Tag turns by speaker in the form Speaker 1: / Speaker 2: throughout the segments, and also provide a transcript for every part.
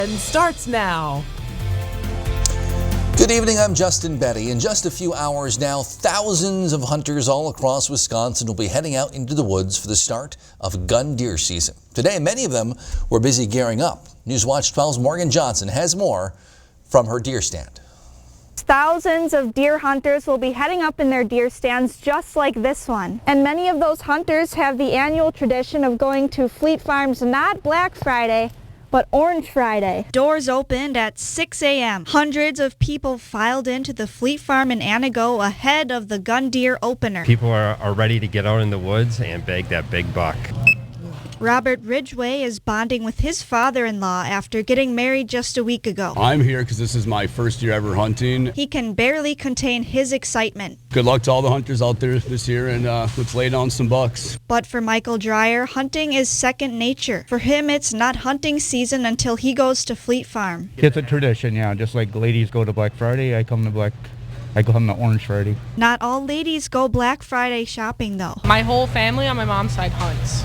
Speaker 1: And starts now.
Speaker 2: Good evening, I'm Justin Betty. In just a few hours now, thousands of hunters all across Wisconsin will be heading out into the woods for the start of gun deer season. Today, many of them were busy gearing up. Newswatch 12's Morgan Johnson has more from her deer stand.
Speaker 3: Thousands of deer hunters will be heading up in their deer stands just like this one. And many of those hunters have the annual tradition of going to Fleet Farm's not Black Friday, but Orange Friday.
Speaker 4: Doors opened at 6 a.m. Hundreds of people filed into the Fleet Farm in Anago ahead of the gun deer opener.
Speaker 5: People are ready to get out in the woods and bag that big buck.
Speaker 4: Robert Ridgway is bonding with his father-in-law after getting married just a week ago.
Speaker 6: I'm here because this is my first year ever hunting.
Speaker 4: He can barely contain his excitement.
Speaker 6: Good luck to all the hunters out there this year, and let's lay down some bucks.
Speaker 4: But for Michael Dreyer, hunting is second nature. For him, it's not hunting season until he goes to Fleet Farm.
Speaker 7: It's a tradition, yeah. Just like ladies go to Black Friday, I come to Orange Friday.
Speaker 4: Not all ladies go Black Friday shopping, though.
Speaker 8: My whole family on my mom's side hunts,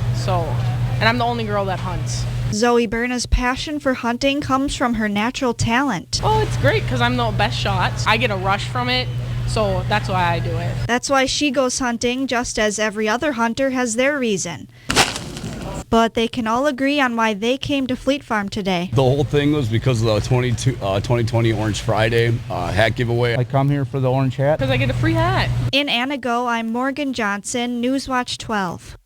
Speaker 8: and I'm the only girl that hunts.
Speaker 4: Zoe Berna's passion for hunting comes from her natural talent.
Speaker 8: Oh, it's great because I'm the best shot. I get a rush from it, so that's why I do it.
Speaker 4: That's why she goes hunting, just as every other hunter has their reason. But they can all agree on why they came to Fleet Farm today.
Speaker 6: The whole thing was because of the 2020 Orange Friday hat giveaway.
Speaker 7: I come here for the orange hat.
Speaker 8: Because I get a free hat.
Speaker 4: In Anago, I'm Morgan Johnson, Newswatch 12.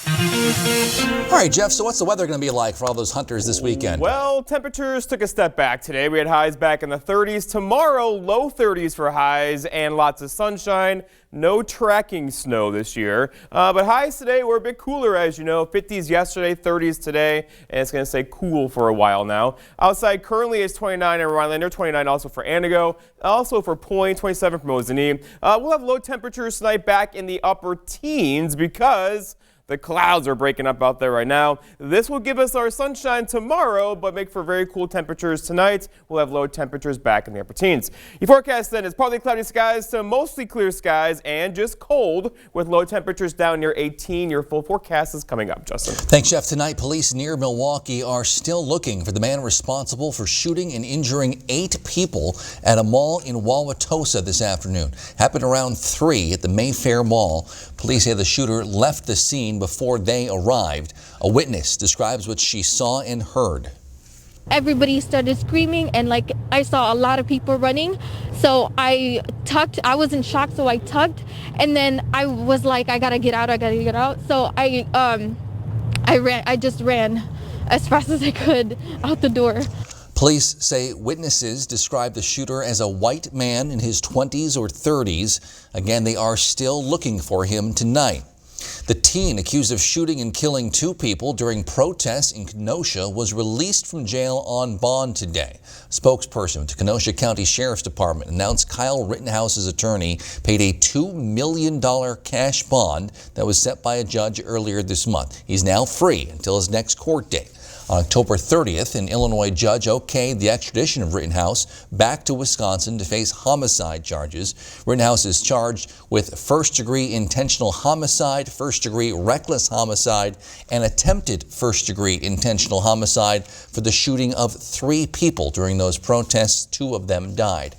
Speaker 2: All right, Jeff, so what's the weather going to be like for all those hunters this weekend?
Speaker 9: Well, temperatures took a step back today. We had highs back in the 30s. Tomorrow, low 30s for highs and lots of sunshine. No tracking snow this year. But highs today were a bit cooler, as you know. 50s yesterday, 30s today, and it's going to stay cool for a while now. Outside currently is 29 in Rhinelander, 29 also for Anago, also for Point, 27 for Mosinee. We'll have low temperatures tonight back in the upper teens because the clouds are breaking up out there right now. This will give us our sunshine tomorrow, but make for very cool temperatures tonight. We'll have low temperatures back in the upper teens. Your forecast then is partly cloudy skies to mostly clear skies and just cold with low temperatures down near 18. Your full forecast is coming up, Justin.
Speaker 2: Thanks, Jeff. Tonight, police near Milwaukee are still looking for the man responsible for shooting and injuring 8 people at a mall in Wauwatosa this afternoon. Happened around 3 at the Mayfair Mall. Police say the shooter left the scene before they arrived. A witness describes what she saw and heard.
Speaker 10: Everybody started screaming, and I saw a lot of people running, so I tucked. I was in shock, so I tucked, and then I was like, I gotta get out. So I just ran as fast as I could out the door.
Speaker 2: Police say witnesses describe the shooter as a white man in his 20s or 30s. Again, they are still looking for him tonight. The teen accused of shooting and killing 2 people during protests in Kenosha was released from jail on bond today. A spokesperson with the Kenosha County Sheriff's Department announced Kyle Rittenhouse's attorney paid a $2 million cash bond that was set by a judge earlier this month. He's now free until his next court date. On October 30th, an Illinois judge okayed the extradition of Rittenhouse back to Wisconsin to face homicide charges. Rittenhouse is charged with first-degree intentional homicide, first-degree reckless homicide, and attempted first-degree intentional homicide for the shooting of 3 people during those protests. 2 of them died.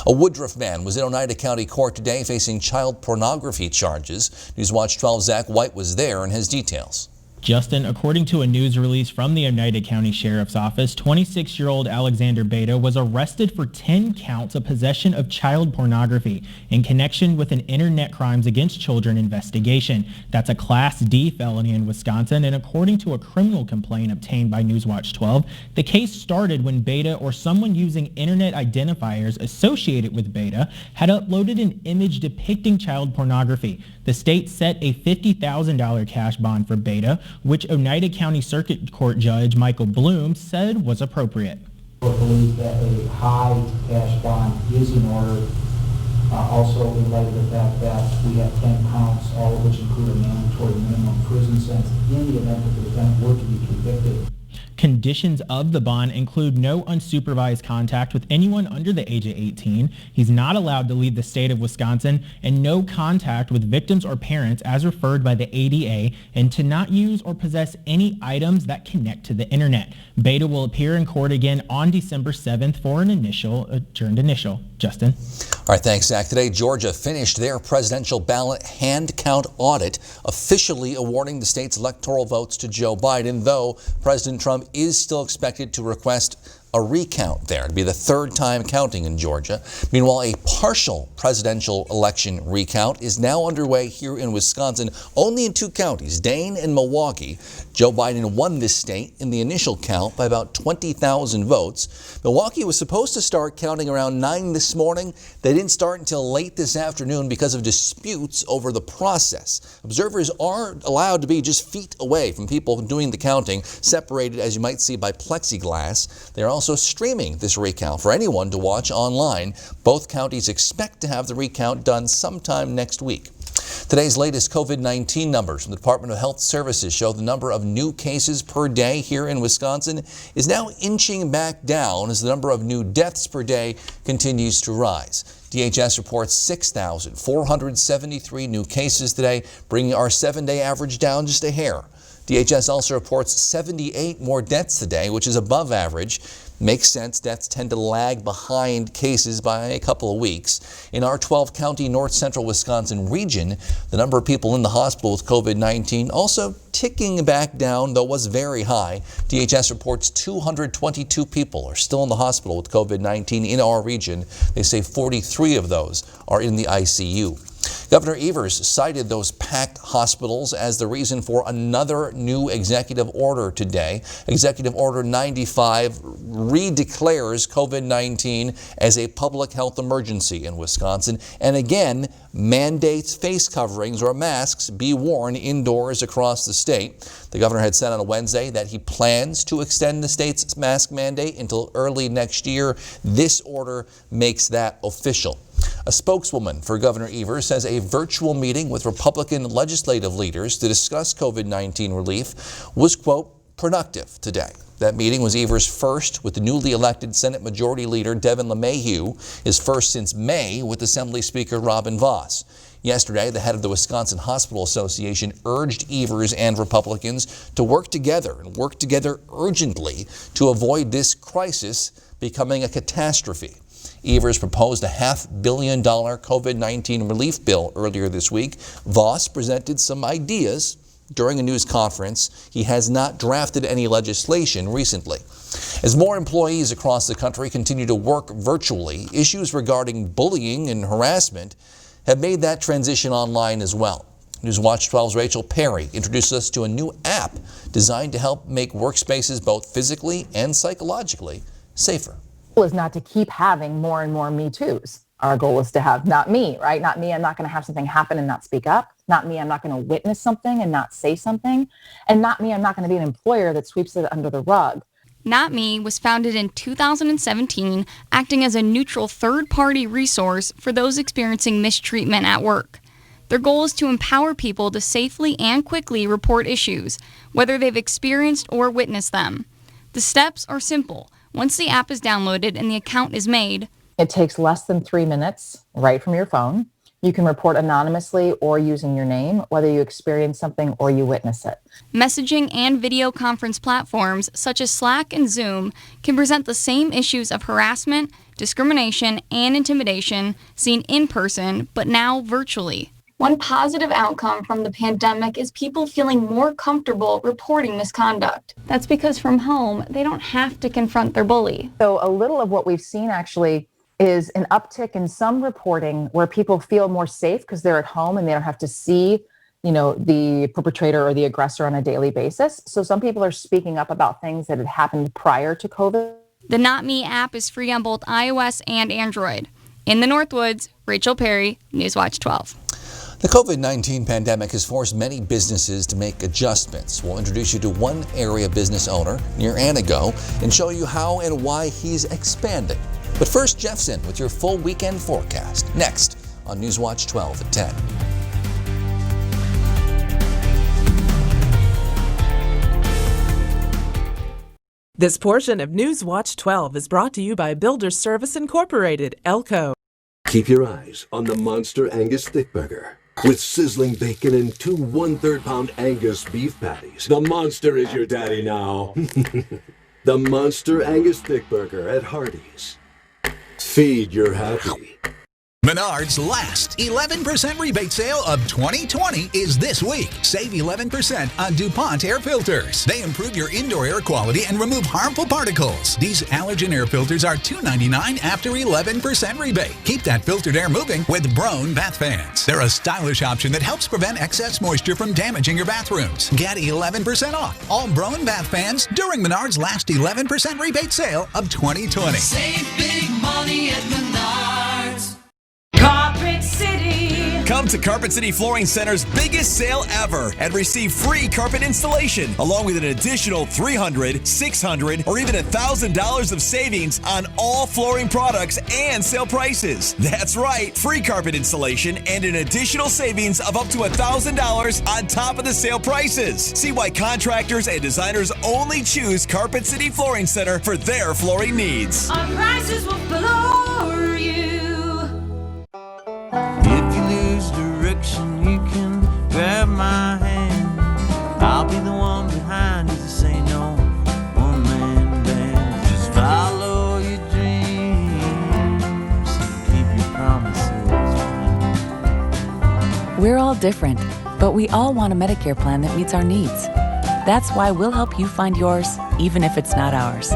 Speaker 2: A Woodruff man was in Oneida County Court today facing child pornography charges. Newswatch 12's Zach White was there and has details.
Speaker 11: Justin, according to a news release from the Oneida County Sheriff's Office, 26-year-old Alexander Beta was arrested for 10 counts of possession of child pornography in connection with an Internet Crimes Against Children investigation. That's a Class D felony in Wisconsin, and according to a criminal complaint obtained by Newswatch 12, the case started when Beta or someone using Internet identifiers associated with Beta had uploaded an image depicting child pornography. The state set a $50,000 cash bond for Beta, which Oneida County Circuit Court Judge Michael Bloom said was appropriate.
Speaker 12: I believe that a high cash bond is in order. Also, in light of the fact that we have 10 counts, all of which include a mandatory minimum prison sentence in the event that the defendant were to be convicted.
Speaker 11: Conditions of the bond include no unsupervised contact with anyone under the age of 18. He's not allowed to leave the state of Wisconsin, and no contact with victims or parents as referred by the ADA, and to not use or possess any items that connect to the internet. Beta will appear in court again on December 7th for an adjourned initial. Justin.
Speaker 2: All right, thanks, Zach. Today, Georgia finished their presidential ballot hand count audit, officially awarding the state's electoral votes to Joe Biden, though President Trump is still expected to request a recount there. It'd be the third time counting in Georgia. Meanwhile, a partial presidential election recount is now underway here in Wisconsin, only in 2 counties, Dane and Milwaukee. Joe Biden won this state in the initial count by about 20,000 votes. Milwaukee was supposed to start counting around 9 this morning. They didn't start until late this afternoon because of disputes over the process. Observers are allowed to be just feet away from people doing the counting, separated, as you might see, by plexiglass. They're also streaming this recount for anyone to watch online. Both counties expect to have the recount done sometime next week. Today's latest COVID-19 numbers from the Department of Health Services show the number of new cases per day here in Wisconsin is now inching back down as the number of new deaths per day continues to rise. DHS reports 6,473 new cases today, bringing our 7-day average down just a hair. DHS also reports 78 more deaths today, which is above average. Makes sense. Deaths tend to lag behind cases by a couple of weeks. In our 12-county north central Wisconsin region, the number of people in the hospital with COVID-19 also ticking back down, though was very high. DHS reports 222 people are still in the hospital with COVID-19 in our region. They say 43 of those are in the ICU. Governor Evers cited those packed hospitals as the reason for another new executive order today. Executive Order 95 redeclares COVID-19 as a public health emergency in Wisconsin, and again mandates face coverings or masks be worn indoors across the state. The governor had said on Wednesday that he plans to extend the state's mask mandate until early next year. This order makes that official. A spokeswoman for Governor Evers says a virtual meeting with Republican legislative leaders to discuss COVID-19 relief was, quote, productive today. That meeting was Evers' first with the newly elected Senate Majority Leader Devin LeMahieu, his first since May with Assembly Speaker Robin Vos. Yesterday, the head of the Wisconsin Hospital Association urged Evers and Republicans to work together urgently to avoid this crisis becoming a catastrophe. Evers proposed a $500 million COVID-19 relief bill earlier this week. Vos presented some ideas during a news conference. He has not drafted any legislation recently. As more employees across the country continue to work virtually, issues regarding bullying and harassment have made that transition online as well. Newswatch 12's Rachel Perry introduced us to a new app designed to help make workspaces both physically and psychologically safer.
Speaker 1: Is not to keep having more and more Me Too's. Our goal is to have not me, right? Not me, I'm not going to have something happen and not speak up. Not me, I'm not going to witness something and not say something. And not me, I'm not going to be an employer that sweeps it under the rug.
Speaker 13: Not Me was founded in 2017, acting as a neutral third-party resource for those experiencing mistreatment at work. Their goal is to empower people to safely and quickly report issues, whether they've experienced or witnessed them. The steps are simple. Once the app is downloaded and the account is made,
Speaker 1: it takes less than 3 minutes right from your phone. You can report anonymously or using your name, whether you experience something or you witness it.
Speaker 13: Messaging and video conference platforms such as Slack and Zoom can present the same issues of harassment, discrimination, and intimidation seen in person, but now virtually.
Speaker 14: One positive outcome from the pandemic is people feeling more comfortable reporting misconduct.
Speaker 10: That's because from home, they don't have to confront their bully.
Speaker 1: So a little of what we've seen actually is an uptick in some reporting where people feel more safe because they're at home and they don't have to see, the perpetrator or the aggressor on a daily basis. So some people are speaking up about things that had happened prior to COVID.
Speaker 13: The Not Me app is free on both iOS and Android. In the Northwoods, Rachel Perry, Newswatch 12.
Speaker 2: The COVID-19 pandemic has forced many businesses to make adjustments. We'll introduce you to one area business owner near Anago and show you how and why he's expanding. But first, Jeff's in with your full weekend forecast. Next on Newswatch 12 at 10.
Speaker 15: This portion of News Watch 12 is brought to you by Builders Service Incorporated, Elko.
Speaker 16: Keep your eyes on the Monster Angus Thick Burger. With sizzling bacon and 2 1/3-pound Angus beef patties. The Monster is your daddy now. The Monster Angus Thick Burger at Hardee's. Feed your happy.
Speaker 17: Menards' last 11% rebate sale of 2020 is this week. Save 11% on DuPont air filters. They improve your indoor air quality and remove harmful particles. These allergen air filters are $2.99 after 11% rebate. Keep that filtered air moving with Broan bath fans. They're a stylish option that helps prevent excess moisture from damaging your bathrooms. Get 11% off all Broan bath fans during Menards' last 11% rebate sale of 2020.
Speaker 18: Save big money at Menards.
Speaker 19: Carpet City.
Speaker 20: Come to Carpet City Flooring Center's biggest sale ever and receive free carpet installation along with an additional $300, $600, or even $1,000 of savings on all flooring products and sale prices. That's right, free carpet installation and an additional savings of up to $1,000 on top of the sale prices. See why contractors and designers only choose Carpet City Flooring Center for their flooring needs.
Speaker 19: Our prices will floor you.
Speaker 18: If you lose direction, you can grab my hand. I'll be the one behind you to say no. One-man band. Just follow your dreams and keep your promises.
Speaker 21: We're all different, but we all want a Medicare plan that meets our needs. That's why we'll help you find yours, even if it's not ours.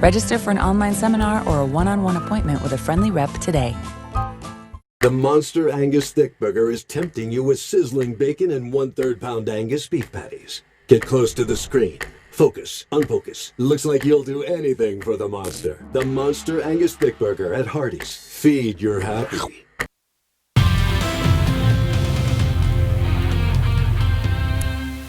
Speaker 21: Register for an online seminar or a one-on-one appointment with a friendly rep today.
Speaker 16: The Monster Angus Thick Burger is tempting you with sizzling bacon and 1/3-pound Angus beef patties. Get close to the screen. Focus, unfocus. Looks like you'll do anything for the Monster. The Monster Angus Thick Burger at Hardee's. Feed your happy.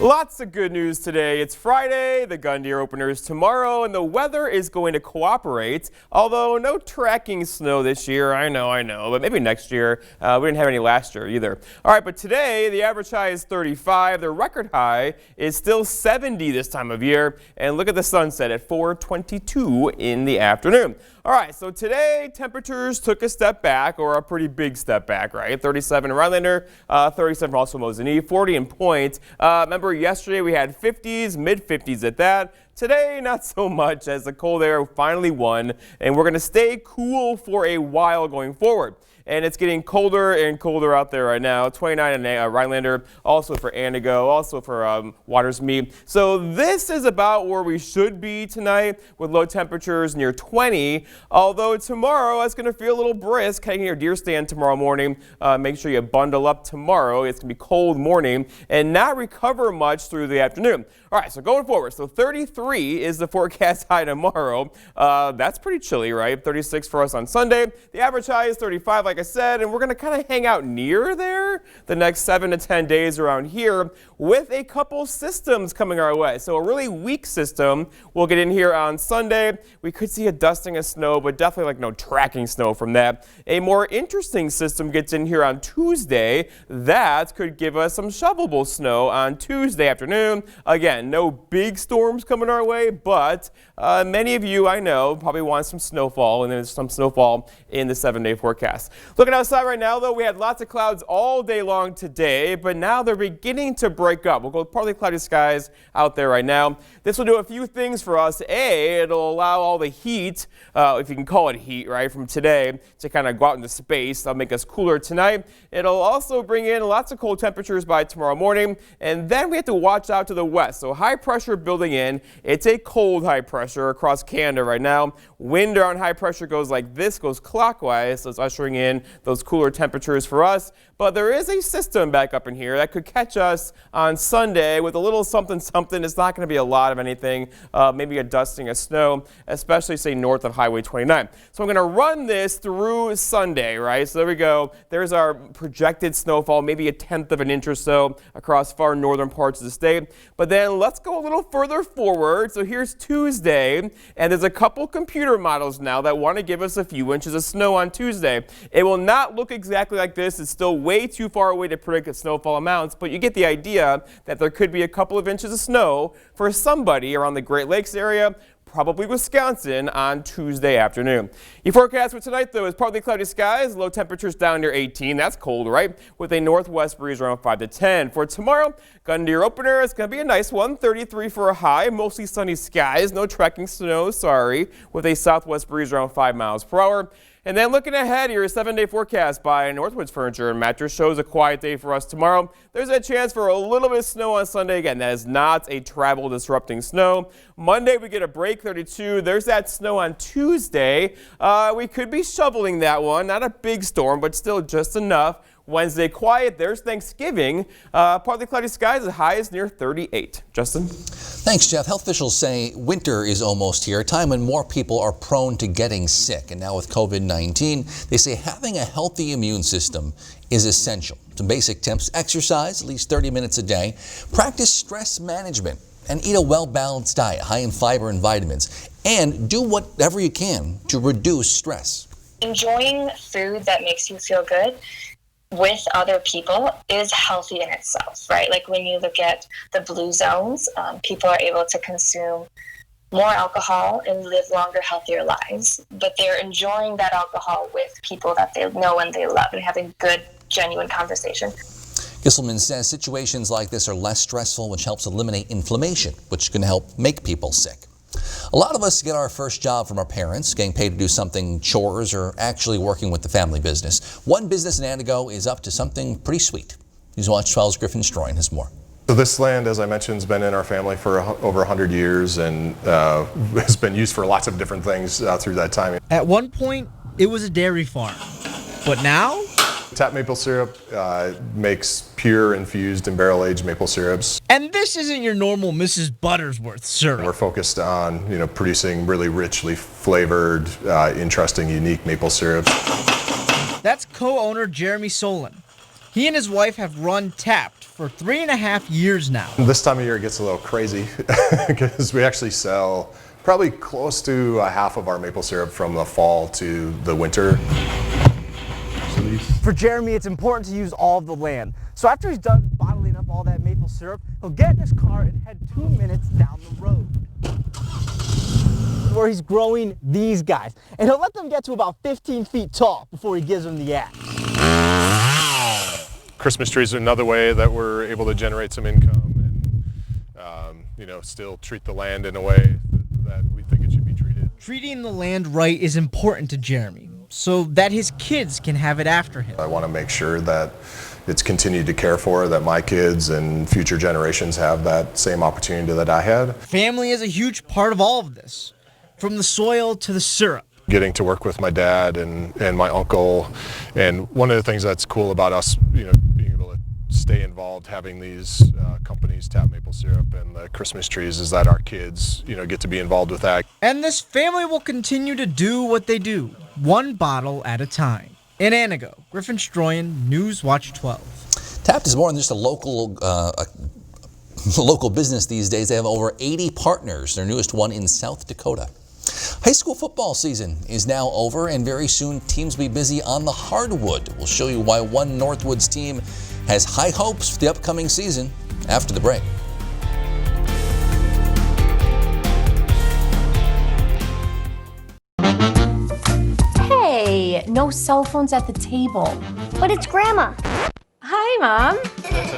Speaker 9: Lots of good news today. It's Friday, the gun deer opener is tomorrow, and the weather is going to cooperate. Although no tracking snow this year, I know, but maybe next year. We didn't have any last year either. All right, but today the average high is 35. The record high is still 70 this time of year. And look at the sunset at 4:22 in the afternoon. All right, so today temperatures took a step back, or a pretty big step back, right? 37 in Rhinelander, 37 also Mosinee, 40 in Point. Remember yesterday we had 50s, mid-50s at that. Today, not so much, as the cold air finally won, and we're going to stay cool for a while going forward. And it's getting colder and colder out there right now. 29 in Rhinelander, also for Antigo, also for Watersmead. So this is about where we should be tonight, with low temperatures near 20. Although tomorrow it's going to feel a little brisk. Heading your deer stand tomorrow morning. Make sure you bundle up tomorrow. It's going to be cold morning and not recover much through the afternoon. All right, so going forward, so 33 is the forecast high tomorrow. That's pretty chilly, right? 36 for us on Sunday. The average high is 35, like I said, and we're going to kind of hang out near there the next 7 to 10 days around here, with a couple systems coming our way. So a really weak system will get in here on Sunday. We could see a dusting of snow, but definitely like no tracking snow from that. A more interesting system gets in here on Tuesday. That could give us some shovelable snow on Tuesday afternoon. Again, no big storms coming our way, but many of you I know probably want some snowfall, and there's some snowfall in the 7-day forecast. Looking outside right now, though, we had lots of clouds all day long today, but now they're beginning to break up. We'll go with partly cloudy skies out there right now. This will do a few things for us. A, it'll allow all the heat, if you can call it heat, right, from today to kind of go out into space. That'll make us cooler tonight. It'll also bring in lots of cold temperatures by tomorrow morning, and then we have to watch out to the west. So high pressure building in. It's a cold high pressure across Canada right now. Wind around high pressure goes like this, goes clockwise, so it's ushering in those cooler temperatures for us. But there is a system back up in here that could catch us on Sunday with a little something something. It's not going to be a lot of anything, maybe a dusting of snow, especially say north of Highway 29. So I'm going to run this through Sunday, right? So there we go. There's our projected snowfall, maybe 1/10 of an inch or so across far northern parts of the state. But then let's go a little further forward. So here's Tuesday, and there's a couple computer models now that want to give us a few inches of snow on Tuesday. It will not look exactly like this. It's still way too far away to predict the snowfall amounts, but you get the idea that there could be a couple of inches of snow for somebody around the Great Lakes area, probably Wisconsin on Tuesday afternoon. Your forecast for tonight, though, is partly cloudy skies, low temperatures down near 18. That's cold, right? With a northwest breeze around 5 to 10. For tomorrow, gun to your opener, it's going to be a nice one, 33 for a high, mostly sunny skies, no tracking snow, sorry, with a southwest breeze around 5 miles per hour. And then looking ahead, your 7-day forecast by Northwoods Furniture and Mattress shows a quiet day for us tomorrow. There's a chance for a little bit of snow on Sunday. Again, that is not a travel disrupting snow. Monday, we get a break, 32. There's that snow on Tuesday. We could be shoveling that one. Not a big storm, but still just enough. Wednesday, quiet. There's Thanksgiving. Partly cloudy skies, as high as near 38. Justin?
Speaker 2: Thanks, Jeff. Health officials say winter is almost here, a time when more people are prone to getting sick. And now with COVID-19, they say having a healthy immune system is essential. Some basic tips: exercise at least 30 minutes a day, practice stress management, and eat a well-balanced diet high in fiber and vitamins. And do whatever you can to reduce stress.
Speaker 14: Enjoying food that makes you feel good with other people is healthy in itself, right? Like when you look at the blue zones, people are able to consume more alcohol and live longer, healthier lives, but they're enjoying that alcohol with people that they know and they love and having good, genuine conversation.
Speaker 2: Gisselman says situations like this are less stressful, which helps eliminate inflammation, which can help make people sick. A lot of us get our first job from our parents, getting paid to do something, chores, or actually working with the family business. One business in Antigo is up to something pretty sweet. Newswatch 12's Griffin Stroyan has more.
Speaker 3: So this land, as I mentioned, has been in our family for over 100 years and has been used for lots of different things through that time.
Speaker 22: At one point, it was a dairy farm, but now?
Speaker 3: Tap Maple Syrup makes pure infused and barrel-aged maple syrups.
Speaker 22: And this isn't your normal Mrs. Buttersworth syrup.
Speaker 3: We're focused on, producing really richly flavored, interesting, unique maple syrups.
Speaker 22: That's co-owner Jeremy Solon. He and his wife have run Tapped for 3.5 years now.
Speaker 3: This time of year it gets a little crazy because we actually sell probably close to half of our maple syrup from the fall to the winter.
Speaker 23: For Jeremy, it's important to use all of the land. So after he's done bottling up all that maple syrup, he'll get in his car and head 2 minutes down the road, where he's growing these guys. And he'll let them get to about 15 feet tall before he gives them the axe.
Speaker 3: Christmas trees are another way that we're able to generate some income and, still treat the land in a way that we think it should be treated.
Speaker 22: Treating the land right is important to Jeremy, so that his kids can have it after him.
Speaker 3: I want to make sure that it's continued to care for, that my kids and future generations have that same opportunity that I had.
Speaker 22: Family is a huge part of all of this, from the soil to the syrup.
Speaker 3: Getting to work with my dad and my uncle, and one of the things that's cool about us, being able to stay involved, having these companies, Tap Maple Syrup and the Christmas trees, is that our kids, get to be involved with that.
Speaker 22: And this family will continue to do what they do, one bottle at a time. In Antigo, Griffin Stroyan, Newswatch 12.
Speaker 2: Tapped is more than just a local business these days. They have over 80 partners, their newest one in South Dakota. High school football season is now over, and very soon teams will be busy on the hardwood. We'll show you why one Northwoods team has high hopes for the upcoming season after the break.
Speaker 24: Hey, no cell phones at the table. But it's Grandma. Hi, Mom.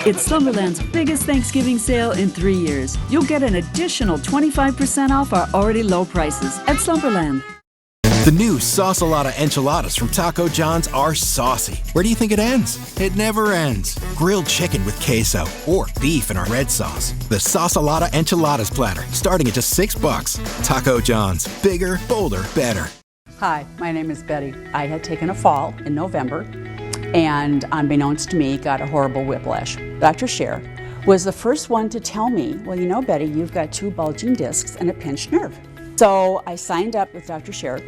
Speaker 25: It's Slumberland's biggest Thanksgiving sale in 3 years. You'll get an additional 25% off our already low prices at Slumberland.
Speaker 26: The new Sausalada enchiladas from Taco John's are saucy. Where do you think it ends? It never ends. Grilled chicken with queso or beef in our red sauce. The Sausalada enchiladas platter, starting at just $6. Taco John's. Bigger, bolder, better.
Speaker 27: Hi, my name is Betty. I had taken a fall in November and, unbeknownst to me, got a horrible whiplash. Dr. Scher was the first one to tell me, well, Betty, you've got 2 bulging discs and a pinched nerve. So I signed up with Dr. Scher.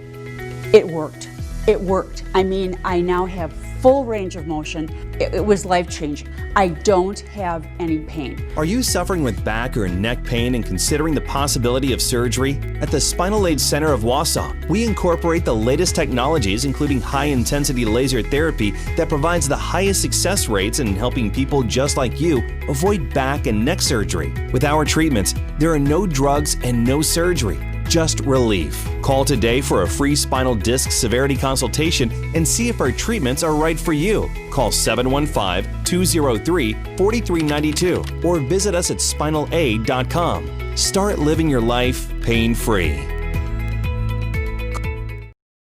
Speaker 27: It worked. It worked. I mean, I now have full range of motion. It was life-changing. I don't have any pain.
Speaker 28: Are you suffering with back or neck pain and considering the possibility of surgery? At the Spinal Aid Center of Wausau, we incorporate the latest technologies, including high-intensity laser therapy that provides the highest success rates in helping people just like you avoid back and neck surgery. With our treatments, there are no drugs and no surgery. just relief. Call today for a free spinal disc severity consultation and see if our treatments are right for you. Call 715-203-4392 or visit us at spinalaid.com. Start living your life pain-free.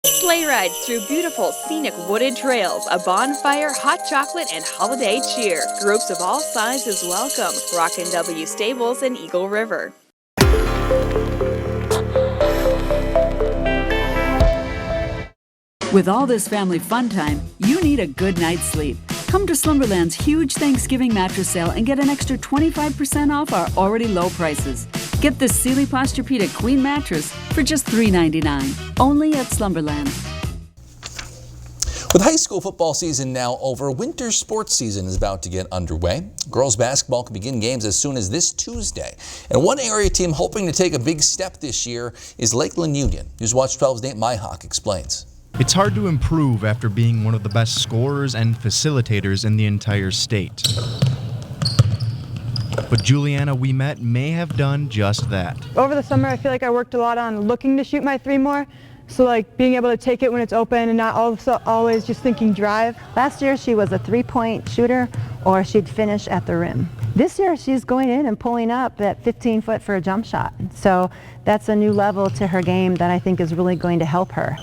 Speaker 4: Sleigh rides through beautiful scenic wooded trails, a bonfire, hot chocolate, and holiday cheer. Groups of all sizes welcome. Rockin' W Stables in Eagle River.
Speaker 25: With all this family fun time, you need a good night's sleep. Come to Slumberland's huge Thanksgiving mattress sale and get an extra 25% off our already low prices. Get this Sealy Posturepedic Queen mattress for just $3.99, only at Slumberland.
Speaker 2: With high school football season now over, winter sports season is about to get underway. Girls basketball can begin games as soon as this Tuesday. And one area team hoping to take a big step this year is Lakeland Union. Newswatch 12's Nate Myhawk explains.
Speaker 5: It's hard to improve after being one of the best scorers and facilitators in the entire state. But Juliana we met may have done just that.
Speaker 6: Over the summer, I feel like I worked a lot on looking to shoot my three more. So like being able to take it when it's open and not always just thinking drive.
Speaker 7: Last year she was a three-point shooter or she'd finish at the rim. This year she's going in and pulling up at 15 foot for a jump shot. So that's a new level to her game that I think is really going to help her.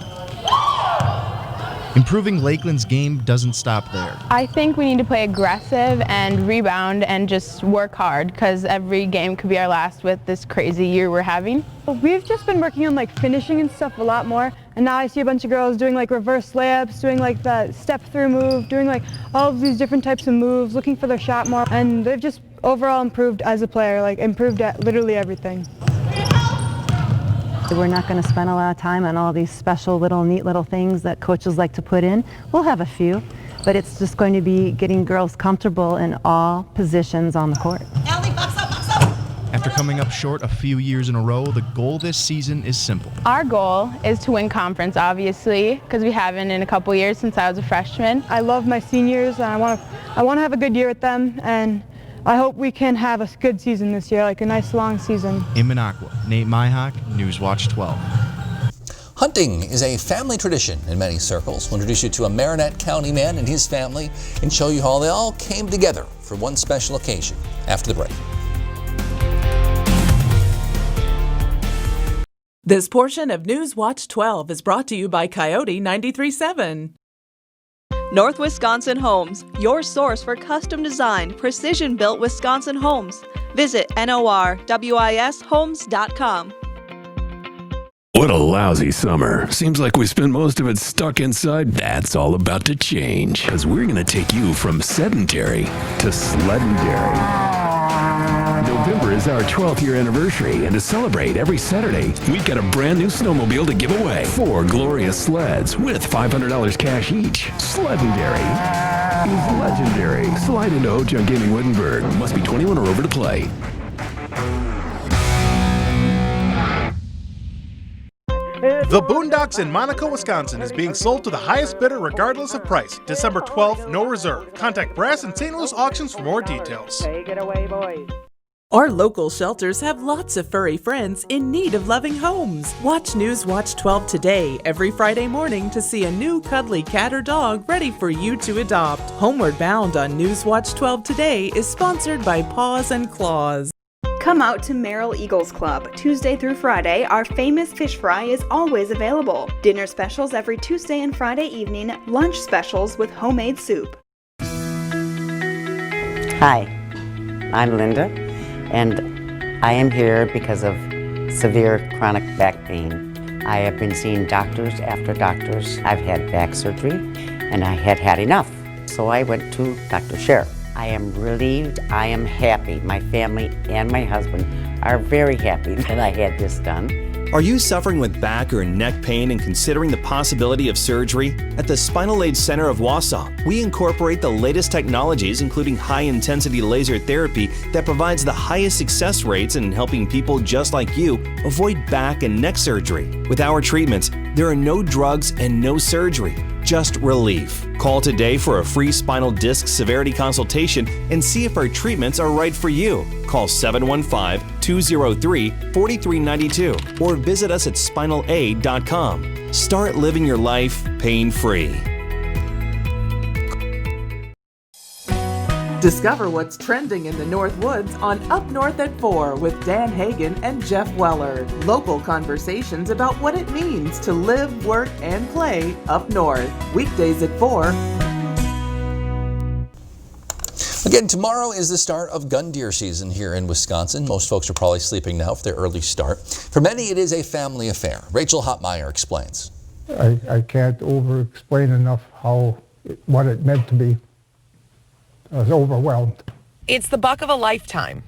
Speaker 5: Improving Lakeland's game doesn't stop there.
Speaker 8: I think we need to play aggressive and rebound and just work hard because every game could be our last with this crazy year we're having.
Speaker 6: We've just been working on like finishing and stuff a lot more, and now I see a bunch of girls doing like reverse layups, doing like the step through move, doing like all of these different types of moves, looking for their shot more, and they've just overall improved as a player, like improved at literally everything.
Speaker 7: We're not going to spend a lot of time on all these special little neat little things that coaches like to put in. We'll have a few, but it's just going to be getting girls comfortable in all positions on the court.
Speaker 5: After coming up short a few years in a row, the goal this season is simple.
Speaker 8: Our goal is to win conference, obviously, because we haven't in a couple years since I was a freshman.
Speaker 6: I love my seniors, and I want to have a good year with them, and I hope we can have a good season this year, like a nice long season.
Speaker 5: In Minocqua, Nate Myhawk, Newswatch 12.
Speaker 2: Hunting is a family tradition in many circles. We'll introduce you to a Marinette County man and his family and show you how they all came together for one special occasion after the break.
Speaker 15: This portion of Newswatch 12 is brought to you by Coyote 93.7.
Speaker 4: North Wisconsin Homes, your source for custom designed, precision built Wisconsin homes. Visit norwishomes.com.
Speaker 10: What a lousy summer. Seems like we spend most of it stuck inside. That's all about to change, because we're going to take you from sedentary to sledentary. November is our 12th year anniversary, and to celebrate every Saturday, we've got a brand new snowmobile to give away. 4 glorious sleds with $500 cash each. Sledentary is legendary. Slide into Ho-Chunk Gaming Wittenberg. Must be 21 or over to play.
Speaker 11: The Boondocks in Monaco, Wisconsin is being sold to the highest bidder regardless of price. December 12th, no reserve. Contact Brass and St. Louis Auctions for more details.
Speaker 6: Take it away, boys.
Speaker 15: Our local shelters have lots of furry friends in need of loving homes. Watch Newswatch 12 today, every Friday morning, to see a new cuddly cat or dog ready for you to adopt. Homeward Bound on Newswatch 12 today is sponsored by Paws and Claws.
Speaker 4: Come out to Merrill Eagles Club. Tuesday through Friday, our famous fish fry is always available. Dinner specials every Tuesday and Friday evening, lunch specials with homemade soup.
Speaker 12: Hi, I'm Linda, and I am here because of severe chronic back pain. I have been seeing doctors after doctors. I've had back surgery, and I had had enough. So I went to Dr. Scher. I am relieved. I am happy. My family and my husband are very happy that I had this done.
Speaker 28: Are you suffering with back or neck pain and considering the possibility of surgery? At the Spinal Aid Center of Wausau, we incorporate the latest technologies, including high-intensity laser therapy that provides the highest success rates in helping people just like you avoid back and neck surgery. With our treatments, there are no drugs and no surgery, just relief. Call today for a free spinal disc severity consultation and see if our treatments are right for you. Call 715-203-4392 or visit us at spinalaid.com. Start living your life pain-free.
Speaker 15: Discover what's trending in the North Woods on Up North at 4 with Dan Hagan and Jeff Weller. Local conversations about what it means to live, work, and play up north. Weekdays at 4.
Speaker 2: Again, tomorrow is the start of gun deer season here in Wisconsin. Most folks are probably sleeping now for their early start. For many, it is a family affair. Rachel Hotmeyer explains.
Speaker 1: I can't over-explain enough what it meant to me. I was overwhelmed.
Speaker 13: It's the buck of a lifetime.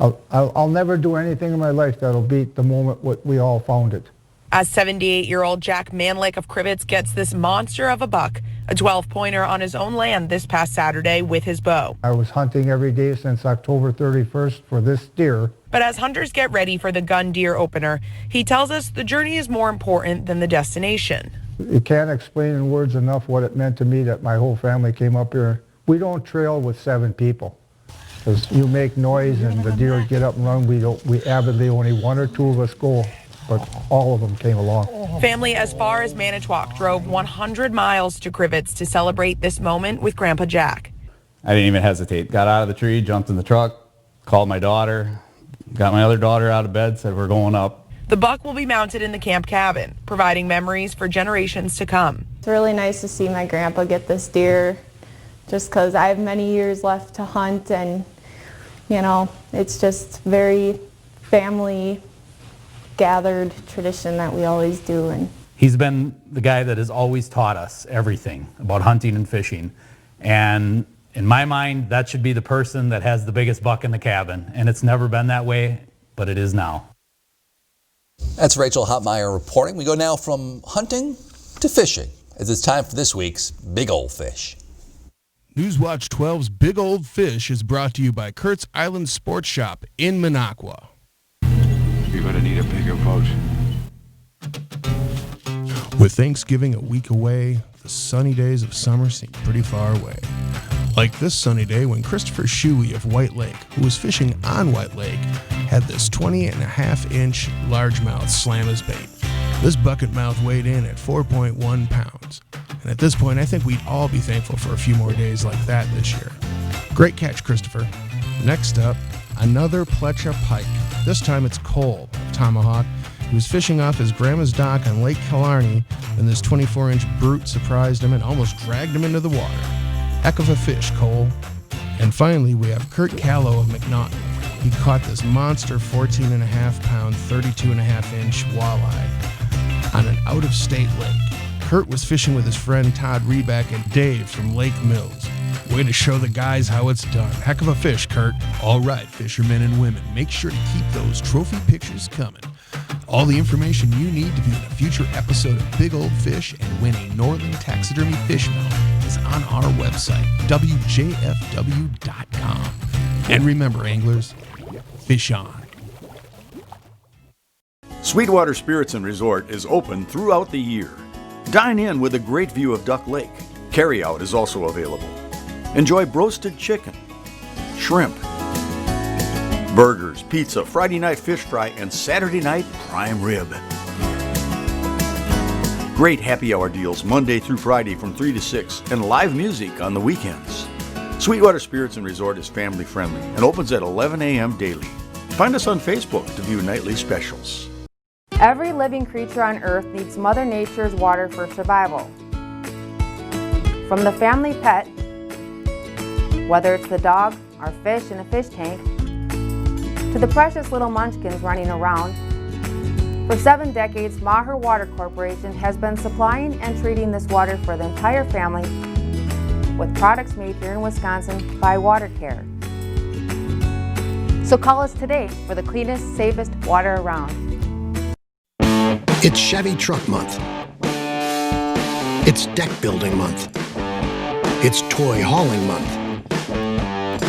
Speaker 1: I'll never do anything in my life that'll beat the moment we all found it.
Speaker 13: As 78-year-old Jack Manlick of Crivets gets this monster of a buck, a 12-pointer on his own land this past Saturday with his bow.
Speaker 1: I was hunting every day since October 31st for this deer.
Speaker 13: But as hunters get ready for the gun deer opener, he tells us the journey is more important than the destination.
Speaker 1: You can't explain in words enough what it meant to me that my whole family came up here. We don't trail with 7 people, because you make noise and the deer get up and run. We avidly, only 1 or 2 of us go, but all of them came along.
Speaker 13: Family as far as Manitowoc drove 100 miles to Crivets to celebrate this moment with Grandpa Jack.
Speaker 16: I didn't even hesitate. Got out of the tree, jumped in the truck, called my daughter, got my other daughter out of bed, said we're going up.
Speaker 13: The buck will be mounted in the camp cabin, providing memories for generations to come.
Speaker 8: It's really nice to see my grandpa get this deer, just because I have many years left to hunt, and it's just very family gathered tradition that we always do. And
Speaker 16: He's been the guy that has always taught us everything about hunting and fishing, and in my mind that should be the person that has the biggest buck in the cabin, and it's never been that way, but it is now.
Speaker 2: That's Rachel Hotmeyer reporting. We go now from hunting to fishing, as it's time for this week's Big Old Fish.
Speaker 17: Newswatch 12's Big Old Fish is brought to you by Kurt's Island Sports Shop in Minocqua.
Speaker 18: You're going to need a bigger boat.
Speaker 17: With Thanksgiving a week away, the sunny days of summer seem pretty far away. Like this sunny day when Christopher Shuey of White Lake, who was fishing on White Lake, had this 20.5-inch largemouth slam his bait. This bucket mouth weighed in at 4.1 pounds. And at this point, I think we'd all be thankful for a few more days like that this year. Great catch, Christopher. Next up, another Pletcha pike. This time it's Cole of Tomahawk. He was fishing off his grandma's dock on Lake Killarney when this 24-inch brute surprised him and almost dragged him into the water. Heck of a fish, Cole. And finally, we have Kurt Callow of McNaughton. He caught this monster 14.5-pound, 32.5-inch walleye on an out-of-state lake. Kurt was fishing with his friend Todd Reback and Dave from Lake Mills. Way to show the guys how it's done. Heck of a fish, Kurt. All right, fishermen and women, make sure to keep those trophy pictures coming. All the information you need to be in a future episode of Big Old Fish and win a Northern Taxidermy fish mount is on our website, WJFW.com. And remember, anglers, fish on.
Speaker 19: Sweetwater Spirits and Resort is open throughout the year. Dine in with a great view of Duck Lake. Carryout is also available. Enjoy roasted chicken, shrimp, burgers, pizza, Friday night fish fry, and Saturday night prime rib. Great happy hour deals Monday through Friday from 3 to 6 and live music on the weekends. Sweetwater Spirits and Resort is family friendly and opens at 11 a.m. daily. Find us on Facebook to view nightly specials.
Speaker 20: Every living creature on Earth needs Mother Nature's water for survival. From the family pet, whether it's the dog, our fish in a fish tank, to the precious little munchkins running around, for 7 decades, Maher Water Corporation has been supplying and treating this water for the entire family with products made here in Wisconsin by Water Care. So call us today for the cleanest, safest water around.
Speaker 21: It's Chevy Truck Month. It's Deck Building Month. It's Toy Hauling Month.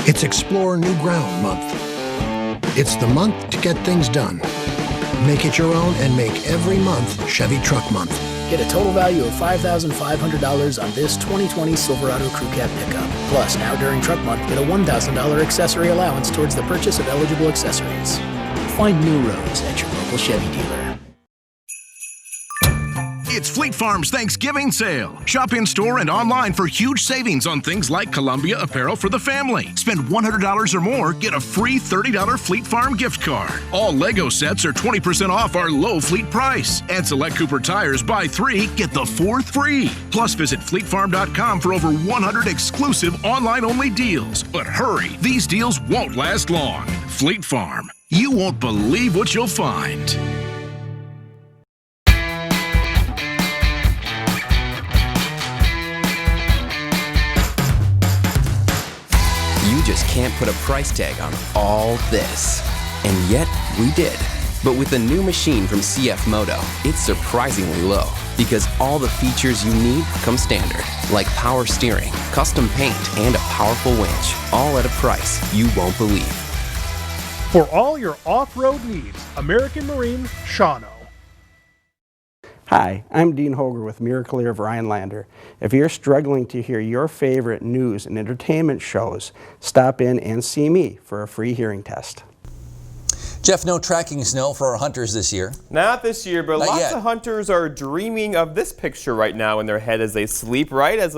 Speaker 21: It's Explore New Ground Month. It's the month to get things done. Make it your own and make every month Chevy Truck Month.
Speaker 3: Get a total value of $5,500 on this 2020 Silverado Crew Cab pickup. Plus, now during Truck Month, get a $1,000 accessory allowance towards the purchase of eligible accessories. Find new roads at your local Chevy dealer.
Speaker 9: It's Fleet Farm's Thanksgiving sale. Shop in-store and online for huge savings on things like Columbia apparel for the family. Spend $100 or more, get a free $30 Fleet Farm gift card. All Lego sets are 20% off our low fleet price. And select Cooper tires, buy 3, get the 4th free. Plus, visit fleetfarm.com for over 100 exclusive online-only deals. But hurry, these deals won't last long. Fleet Farm. You won't believe what you'll find.
Speaker 14: You just can't put a price tag on all this. And yet, we did. But with the new machine from CF Moto, it's surprisingly low because all the features you need come standard, like power steering, custom paint, and a powerful winch, all at a price you won't believe.
Speaker 11: For all your off-road needs, American Marine, Shawano.
Speaker 22: Hi, I'm Dean Hoger with Miracle of Rhinelander. If you're struggling to hear your favorite news and entertainment shows, stop in and see me for a free hearing test.
Speaker 2: Jeff, no tracking snow for our hunters this year.
Speaker 23: Not this year, but
Speaker 2: Not
Speaker 23: lots
Speaker 2: yet.
Speaker 23: of hunters are dreaming of this picture right now in their head as they sleep, right? As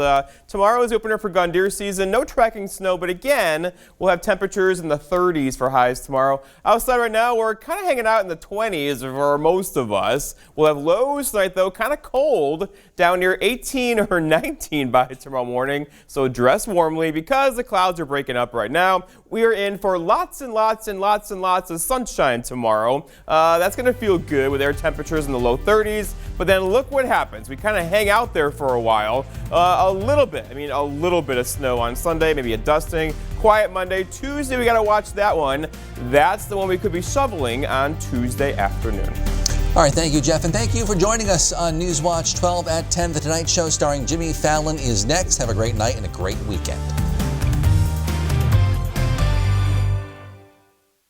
Speaker 23: tomorrow is the opener for gun deer season. No tracking snow, but again, we'll have temperatures in the 30s for highs tomorrow. Outside right now, we're kind of hanging out in the 20s for most of us. We'll have lows tonight, though, kind of cold, down near 18 or 19 by tomorrow morning. So dress warmly because the clouds are breaking up right now. We are in for lots and lots and lots and lots of sunshine tomorrow. That's going to feel good with air temperatures in the low 30s. But then look what happens. We kind of hang out there for a while. A little bit of snow on Sunday, maybe a dusting. Quiet Monday. Tuesday, we got to watch that one. That's the one we could be shoveling on Tuesday afternoon.
Speaker 2: All right, thank you, Jeff, and thank you for joining us on Newswatch 12 at 10. The Tonight Show starring Jimmy Fallon is next. Have a great night and a great weekend.